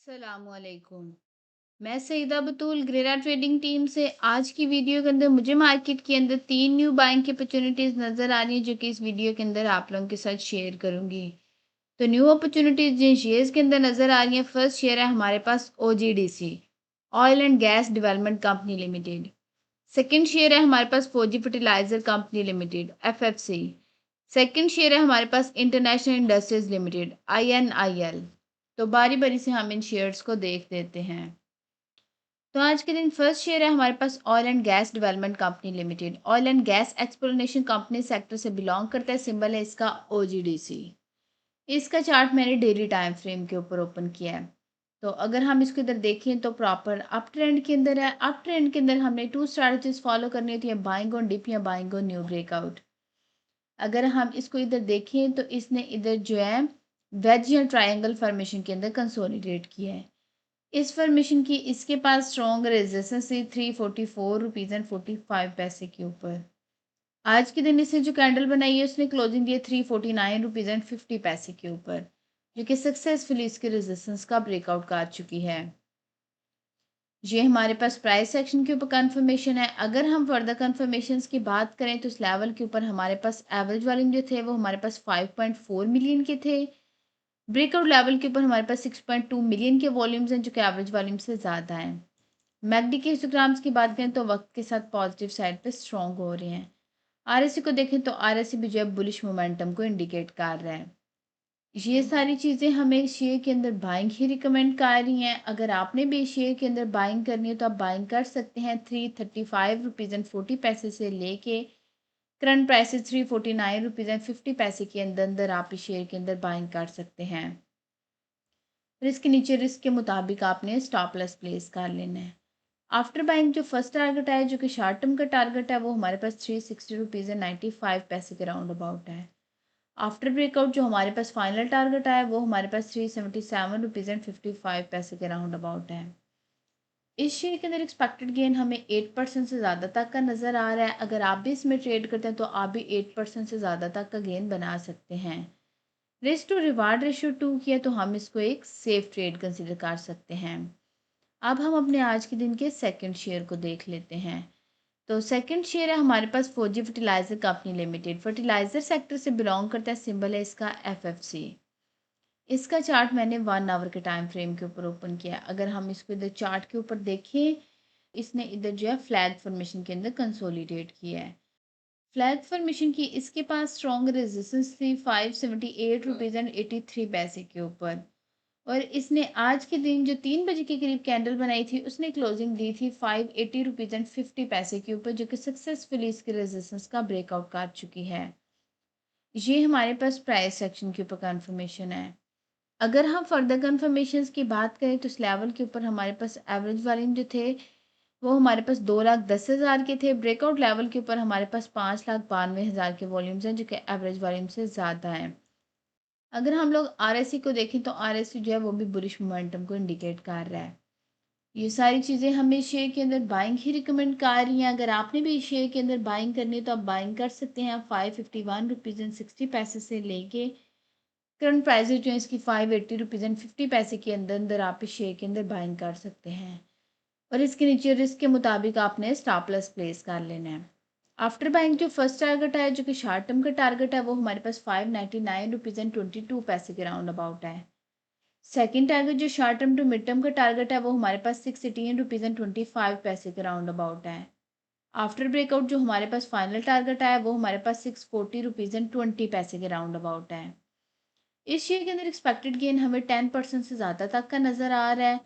अस्सलामुअलैकुम। मैं सईदा बतूल ग्रेरा trading team से आज की वीडियो के अंदर मुझे मार्केट के अंदर 3 न्यू बाइंग की अपॉर्चुनिटीज़ नज़र आ रही हैं जो कि इस वीडियो के अंदर आप लोगों के साथ शेयर करूंगी। तो न्यू अपॉर्चुनिटीज़ जिन शेयर्स के अंदर नज़र आ रही हैं, फर्स्ट शेयर है हमारे पास OGDC, oil and gas development company limited. Second share है हमारे पास Fauji fertiliser company limited FFC. Second share है हमारे पास इंटरनेशनल इंडस्ट्रीज लिमिटेड आईएनआईएल। तो बारी बारी से हम इन शेयर्स को देख देते हैं। तो आज के दिन फर्स्ट शेयर है हमारे पास oil and gas development company limited. Oil and gas exploration company sector से बिलोंग करता है। सिंबल है इसका ओजीडीसी। इसका चार्ट मैंने डेली टाइम फ्रेम के ऊपर ओपन किया है। तो अगर हम इसको इधर देखें तो प्रॉपर अप ट्रेंड के अंदर है। अप ट्रेंड के अंदर हमने टू स्ट्रैटेजीज फॉलो करनी होती है, बाइंग ऑन डिप या बाइंग ऑन न्यू ब्रेकआउट। अगर हम इसको इधर देखें तो इसने इधर जो है वेज या ट्रायंगल फॉर्मेशन के अंदर कंसोलिडेट किया है। इस फॉर्मेशन की इसके पास स्ट्रॉन्ग रेजिस्टेंस थी 344 रुपीज़ एंड 45 पैसे के ऊपर। आज के दिन इसने जो कैंडल बनाई है उसने क्लोजिंग दी है 349 रुपीज़ एंड 50 पैसे के ऊपर, जो कि सक्सेसफुली इसके रेजिस्टेंस का ब्रेकआउट कर चुकी है। ये हमारे पास प्राइस सेक्शन के ऊपर कंफर्मेशन है। अगर हम फर्दर कंफर्मेशन की बात करें तो इस लेवल के ऊपर हमारे पास एवरेज वॉल्यूम जो थे वो हमारे पास 5.4 मिलियन के थे। ब्रेकआउट लेवल के ऊपर हमारे पास 6.2 मिलियन के वॉल्यूम्स हैं जो कि एवरेज वॉल्यूम से ज़्यादा हैं। मैकडी के हिस्टोग्राम्स की बात करें तो वक्त के साथ पॉजिटिव साइड पे स्ट्रॉन्ग हो रहे हैं। आरएससी को देखें तो आरएससी भी जो है बुलिश मोमेंटम को इंडिकेट कर रहा है। ये सारी चीज़ें हमें शेयर के अंदर बाइंग ही रिकमेंड कर रही हैं। अगर आपने भी शेयर के अंदर बाइंग करनी है तो आप बाइंग कर सकते हैं 335 रुपीज़ एंड 40 पैसे से लेके करंट प्राइस 349 रुपीज़ एंड 50 पैसे के अंदर अंदर आप इस शेयर के अंदर बाइंग कर सकते हैं। और इसके नीचे रिस्क के मुताबिक आपने स्टॉप लॉस प्लेस कर लेना है। आफ्टर बाइंग जो फर्स्ट टारगेट है जो कि शॉर्ट टर्म का टारगेट है वो हमारे पास 360 रुपीज़ एंड 95 पैसे के राउंड अबाउट है। आफ्टर ब्रेकआउट जो हमारे पास फाइनल टारगेट आया वो हमारे पास 377 रुपीज़ एंड 55 पैसे के राउंड अबाउट है। इस शेयर के अंदर एक्सपेक्टेड गेन हमें 8% से ज़्यादा तक का नज़र आ रहा है। अगर आप भी इसमें ट्रेड करते हैं तो आप भी 8% से ज़्यादा तक का गेन बना सकते हैं। रिस्क टू रिवार्ड रेशियो 2 किया तो हम इसको एक सेफ ट्रेड कंसिडर कर सकते हैं। अब हम अपने आज के दिन के सेकंड शेयर को देख लेते हैं। तो सेकंड शेयर है हमारे पास Fauji fertiliser company limited. Fertiliser sector से बिलोंग करता है। सिंबल है इसका एफएफसी। इसका चार्ट मैंने 1 आवर के टाइम फ्रेम के ऊपर ओपन किया। अगर हम इसको इधर चार्ट के ऊपर देखें, इसने इधर जो है फ्लैग फॉर्मेशन के अंदर कंसोलिडेट किया है। फ्लैग फॉर्मेशन की इसके पास स्ट्रॉन्ग रेजिस्टेंस थी 578 रुपीज़ एंड 83 पैसे के ऊपर। और इसने आज के दिन जो 3 बजे के करीब कैंडल बनाई थी उसने क्लोजिंग दी थी 580 रुपीज़ एंड 50 पैसे के ऊपर, जो कि सक्सेसफुली इसके रेजिस्टेंस का ब्रेकआउट कर चुकी है। ये हमारे पास प्राइस सेक्शन के ऊपर कंफर्मेशन है। अगर हम फर्दर कंफर्मेशंस की बात करें तो इस लेवल के ऊपर हमारे पास एवरेज वॉल्यूम जो थे वो हमारे पास 2,10,000 के थे। ब्रेकआउट लेवल के ऊपर हमारे पास 5,92,000 के वॉल्यूम्स हैं जो कि एवरेज वॉल्यूम से ज़्यादा हैं। अगर हम लोग आरएससी को देखें तो आरएससी जो है वो भी बुलिश मोमेंटम को इंडिकेट कर रहा है। ये सारी चीज़ें हमें शेयर के अंदर बाइंग ही रिकमेंड कर रही हैं। अगर आपने भी शेयर के अंदर बाइंग करनी है तो आप बाइंग कर सकते हैं 551 रुपीज़ एंड 60 पैसे से लेके करंट प्राइस जो है इसकी 580 रुपीज़ एंड 50 पैसे के अंदर अंदर आप इस शेयर के अंदर बाइंग कर सकते हैं। और इसके नीचे रिस्क के मुताबिक आपने स्टॉप लॉस प्लेस कर लेना है। आफ्टर बाइंग जो फर्स्ट टारगेट है जो कि शॉर्ट टर्म का टारगेट है वो हमारे पास 599 रुपीज़ एंड 22 पैसे के राउंड अबाउट है। सेकंड टारगेट जो short term to mid term का टारगेट है वो हमारे पास 618 रुपीज़ एंड 25 पैसे के राउंड अबाउट है। आफ्टर ब्रेकआउट जो हमारे पास फाइनल टारगेट आया वो हमारे पास 640 रुपीज़ एंड 20 पैसे के राउंड अबाउट है। इस शेयर के अंदर एक्सपेक्टेड गेन हमें 10% से ज़्यादा तक का नज़र आ रहा है।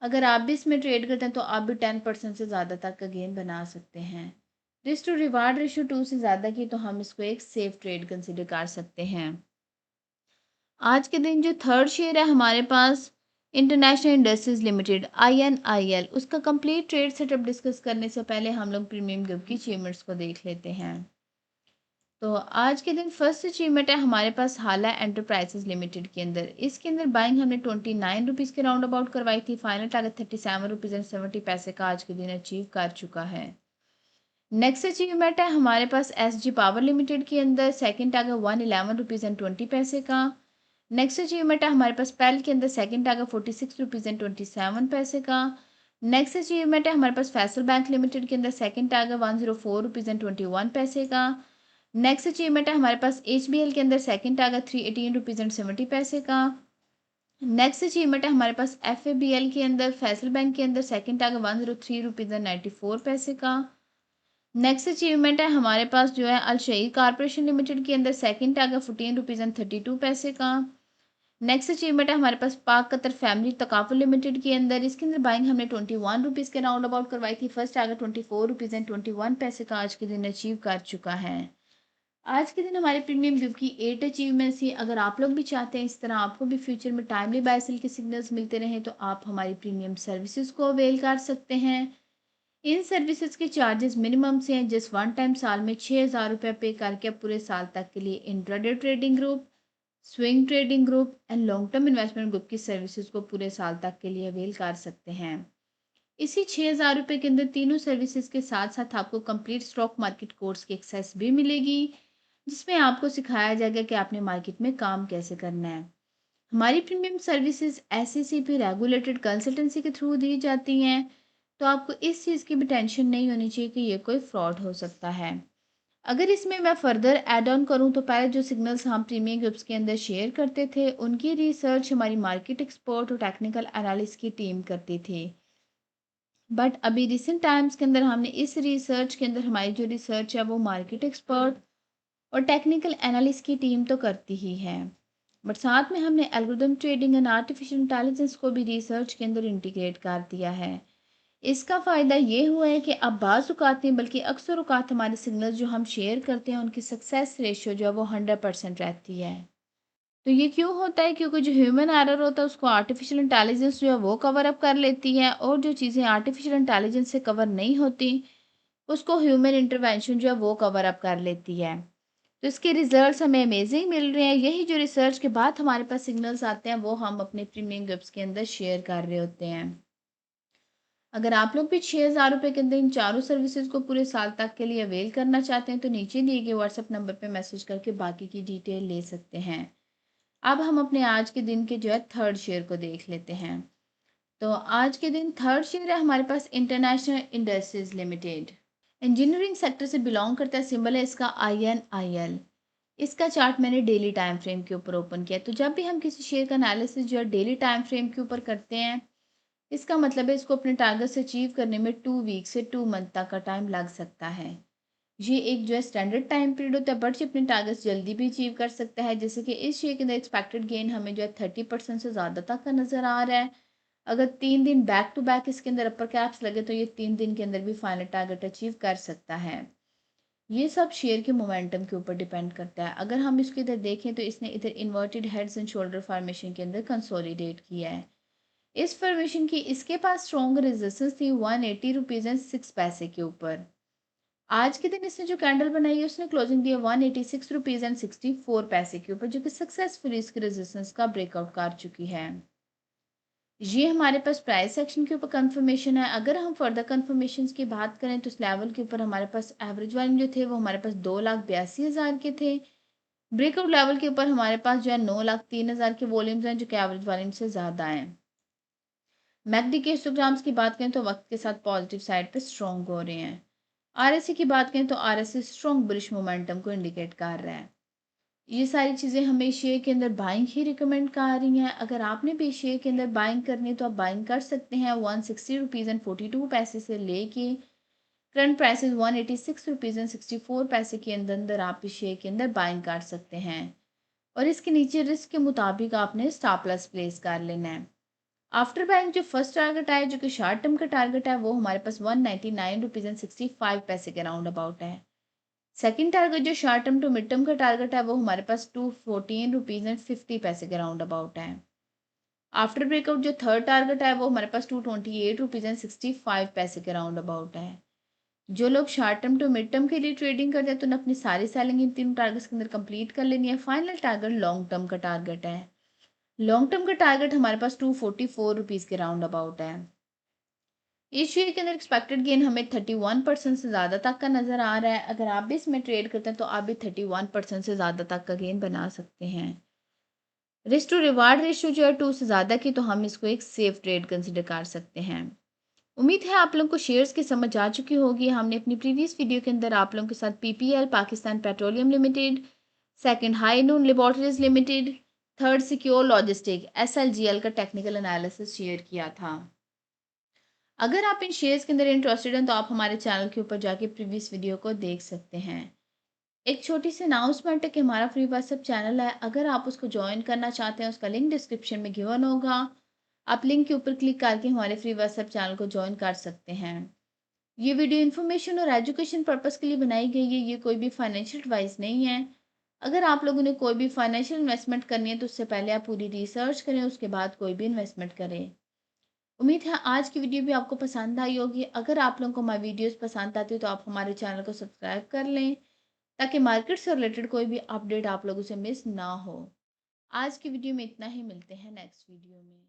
अगर आप भी इसमें ट्रेड करते हैं तो आप भी 10% से ज़्यादा तक का गेन बना सकते हैं। रिस्क टू रिवार्ड रेशियो 2 से ज़्यादा की तो हम इसको एक सेफ ट्रेड कंसिडर कर सकते हैं। आज के दिन जो थर्ड शेयर है हमारे पास इंटरनेशनल इंडस्ट्रीज लिमिटेड आईएनआईएल, उसका कंप्लीट ट्रेड सेटअप डिस्कस करने से पहले हम लोग प्रीमियम ग्रुप की अचीवमेंट्स को देख लेते हैं। तो आज के दिन फर्स्ट अचीवमेंट है हमारे पास हाला एंटरप्राइजेज लिमिटेड के अंदर। इसके अंदर बाइंग हमने 29 रुपीज़ के राउंड अबाउट करवाई थी। फाइनल टारगेट 37 रुपीज़ एंड 70 पैसे का आज के दिन अचीव कर चुका है। नेक्स्ट अचीवमेंट है हमारे पास एसजी पावर लिमिटेड के अंदर। सेकंड टारगेट 111 रुपीज़ एंड 20 पैसे का। नेक्स्ट अचीवमेंट है हमारे पास पेल के अंदर सेकंड टारगेट 46 रुपीज़ एंड 27 पैसे का। नेक्स्ट अचीवमेंट है हमारे पास फैसल बैंक लिमिटेड के अंदर सेकंड टारगेट 104 रुपीज़ एंड 21 पैसे का। नेक्स्ट अचीवमेंट है हमारे पास HBL के अंदर सेकंड टारगेट 318 रुपीज़ एंड 70 पैसे का। नेक्स्ट अचीवमेंट है हमारे पास FABL के अंदर फैसल बैंक के अंदर सेकंड टारगेट 103 रुपीज़ एंड 94 पैसे का। नेक्स्ट अचीवमेंट है हमारे पास जो है अल शहीद कारपोरेशन लिमिटेड के अंदर सेकंड टारगेट 14 रुपीज़ एंड 32 पैसे का। नेक्स्ट अचीवमेंट है हमारे पास पाक कतर फैमिली तकाफुल लिमिटेड के अंदर, इसके अंदर बाइंग हमने 21 रुपीज़ के राउंड अबाउट करवाई थी। फर्स्ट टारगेट 24 रुपीज़ एंड 21 पैसे का आज के दिन अचीव कर चुका है। आज के दिन हमारे प्रीमियम गिव की 8 अचीवमेंट्स थी। अगर आप लोग भी चाहते हैं इस तरह आपको भी फ्यूचर में टाइमली बाय सेल के सिग्नल्स मिलते रहें तो आप हमारी प्रीमियम सर्विसेज को अवेल कर सकते हैं। इन सर्विसेज के चार्जेस मिनिमम से हैं। जस्ट वन टाइम साल में 6,000 रुपये पे करके आप पूरे साल तक के लिए intraday trading group, swing trading group and long term investment group की सर्विसेज को पूरे साल तक के लिए अवेल कर सकते हैं। इसी 6,000 रुपये के अंदर तीनों सर्विसेज के साथ साथ आपको कंप्लीट स्टॉक मार्केट कोर्स की एक्सेस भी मिलेगी, जिसमें आपको सिखाया जाएगा कि आपने मार्केट में काम कैसे करना है। हमारी premium services SECP regulated consultancy के थ्रू दी जाती हैं, तो आपको इस चीज़ की भी टेंशन नहीं होनी चाहिए कि ये कोई फ्रॉड हो सकता है। अगर इसमें मैं फर्दर ऐड ऑन करूं तो पहले जो सिग्नल्स हम प्रीमियम ग्रुप्स के अंदर शेयर करते थे उनकी रिसर्च हमारी मार्केट एक्सपर्ट और टेक्निकल एनालिस्ट की टीम करती थी। बट अभी रिसेंट टाइम्स के अंदर हमने इस रिसर्च के अंदर हमारी जो रिसर्च है वो मार्केट एक्सपर्ट और टेक्निकल एनालिस्ट की टीम तो करती ही है, बट साथ में हमने algorithm trading and artificial intelligence को भी रिसर्च के अंदर इंटीग्रेट कर दिया है। इसका फ़ायदा ये हुआ है कि अब बाज़ औक़ात नहीं बल्कि अक्सर औक़ात हमारे सिग्नल्स जो हम शेयर करते हैं उनकी सक्सेस रेशियो जो है वो 100% रहती है। तो ये क्यों होता है? क्योंकि जो ह्यूमन एरर होता है उसको आर्टिफिशियल इंटेलिजेंस जो है वो कवर अप कर लेती है, और जो चीज़ें आर्टिफिशियल इंटेलिजेंस से कवर नहीं होती उसको ह्यूमन इंटरवेंशन जो है वो कवर अप कर लेती है। तो इसके रिजल्ट्स हमें अमेजिंग मिल रहे हैं। यही जो रिसर्च के बाद हमारे पास सिग्नल्स आते हैं वो हम अपने प्रीमियम ग्रुप्स के अंदर शेयर कर रहे होते हैं। अगर आप लोग भी 6,000 रुपये के अंदर इन चारों सर्विसेज को पूरे साल तक के लिए अवेल करना चाहते हैं तो नीचे दिए गए व्हाट्सएप नंबर पे मैसेज करके बाकी की डिटेल ले सकते हैं। अब हम अपने आज के दिन के जो है थर्ड शेयर को देख लेते हैं। तो आज के दिन थर्ड शेयर है हमारे पास international industries limited. Engineering sector से बिलोंग करता है, सिंबल है इसका INIL। इसका चार्ट मैंने डेली टाइम फ्रेम के ऊपर ओपन किया। तो जब भी हम किसी शेयर का एनालिसिस जो है डेली टाइम फ्रेम के ऊपर करते हैं, इसका मतलब है इसको अपने टारगेट से अचीव करने में 2 वीक से 2 मंथ तक का टाइम लग सकता है। ये एक जो है स्टैंडर्ड टाइम पीरियड होता है, बट ये अपने टारगेट्स जल्दी भी अचीव कर सकता है। जैसे कि इस शेयर के अंदर एक्सपेक्टेड गेन हमें जो है 30% से ज़्यादा तक का नज़र आ रहा है। अगर 3 दिन बैक टू बैक इसके अंदर अपर कैप्स लगे तो ये 3 दिन के अंदर भी फाइनल टारगेट अचीव कर सकता है। ये सब शेयर के मोमेंटम के ऊपर डिपेंड करता है। अगर हम इसके इधर देखें तो इसने इधर inverted heads and shoulder formation के अंदर कंसोलिडेट किया है। इस फॉर्मेशन की इसके पास स्ट्रॉन्ग रेजिस्टेंस थी 180 रुपीज़ एंड 6 पैसे के ऊपर। आज के दिन इसने जो कैंडल बनाई है उसने क्लोजिंग दी है 186 रुपीज़ एंड 64 पैसे के ऊपर, जो कि सक्सेसफुली इसके रेजिस्टेंस का ब्रेकआउट कर चुकी है। ये हमारे पास प्राइस एक्शन के ऊपर कंफर्मेशन है। अगर हम फर्दर कंफर्मेशन की बात करें तो इस लेवल के ऊपर हमारे पास एवरेज वॉल्यूम जो थे वो हमारे पास 2,82,000 के थे। ब्रेकआउट लेवल के ऊपर हमारे पास जो है 9,03,000 के वॉल्यूम्स हैं, जो कि एवरेज वॉल्यूम से ज़्यादा हैं। मैकडी के हिस्टोग्राम्स की बात करें तो वक्त के साथ पॉजिटिव साइड पे स्ट्रॉन्ग हो रहे हैं। RSI की बात करें तो RSI स्ट्रॉन्ग बुलिश मोमेंटम को इंडिकेट कर रहा है। ये सारी चीज़ें हमें शेयर के अंदर बाइंग ही रिकमेंड कर रही हैं। अगर आपने भी शेयर के अंदर बाइंग करनी है तो आप बाइंग कर सकते हैं 160 रुपीज़ एंड 42 पैसे से लेके करंट प्राइस 186 रुपीज़ एंड 64 पैसे के अंदर अंदर आप इस शेयर के अंदर बाइंग कर सकते हैं, और इसके नीचे रिस्क के मुताबिक आपने स्टॉप लॉस प्लेस कर लेना है। आफ्टर बैंक जो फर्स्ट टारगेट है जो कि शॉर्ट टर्म का टारगेट है वो हमारे पास 199 रुपीज़ एंड 65 पैसे के राउंड अबाउट है। सेकंड टारगेट जो short term to mid term का टारगेट है वो हमारे पास 214 रुपीज़ एंड 50 पैसे के राउंड अबाउट है। आफ्टर ब्रेकआउट जो थर्ड टारगेट है वो हमारे पास 228 रुपीज़ एंड 65 पैसे के राउंड अबाउट है। जो लोग short term to mid term के लिए ट्रेडिंग करते हैं तो उन्हें अपनी सारी सेलिंग इन तीनों टारगेट्स के अंदर कंप्लीट कर लेनी है। फाइनल टारगेट लॉन्ग टर्म का टारगेट है। लॉन्ग टर्म का टारगेट हमारे पास 244 रुपीज़ के राउंड अबाउट है। इस शेयर के अंदर एक्सपेक्टेड गेन हमें 31% से ज़्यादा तक का नज़र आ रहा है। अगर आप भी इसमें ट्रेड करते हैं तो आप भी 31% से ज़्यादा तक का गेन बना सकते हैं। रिस्क टू रिवार्ड रेशियो जो है 2 से ज़्यादा की, तो हम इसको एक सेफ ट्रेड कंसिडर कर सकते हैं। उम्मीद है आप लोगों को शेयर्स की समझ आ चुकी होगी। हमने अपनी प्रीवियस वीडियो के अंदर आप लोगों के साथ PPL Pakistan petroleum limited, second high noon laboratories limited, third secure logistic SLGL का टेक्निकल एनालिसिस शेयर किया था। अगर आप इन शेयर्स के अंदर इंटरेस्टेड हैं तो आप हमारे चैनल के ऊपर जाके प्रीवियस वीडियो को देख सकते हैं। एक छोटी सी अनाउंसमेंट है कि हमारा फ्री व्हाट्सएप चैनल है, अगर आप उसको ज्वाइन करना चाहते हैं उसका लिंक डिस्क्रिप्शन में गिवन होगा। आप लिंक के ऊपर क्लिक करके हमारे फ्री व्हाट्सएप चैनल को ज्वाइन कर सकते हैं। ये वीडियो इन्फॉर्मेशन और एजुकेशन पर्पस के लिए बनाई गई है, ये कोई भी फाइनेंशियल एडवाइस नहीं है। अगर आप लोगों ने कोई भी फाइनेंशियल इन्वेस्टमेंट करनी है तो उससे पहले आप पूरी रिसर्च करें, उसके बाद कोई भी इन्वेस्टमेंट करें। उम्मीद है आज की वीडियो भी आपको पसंद आई होगी। अगर आप लोगों को हमारी वीडियोस पसंद आती है तो आप हमारे चैनल को सब्सक्राइब कर लें, ताकि मार्केट से रिलेटेड कोई भी अपडेट आप लोगों से मिस ना हो। आज की वीडियो में इतना ही, मिलते हैं नेक्स्ट वीडियो में।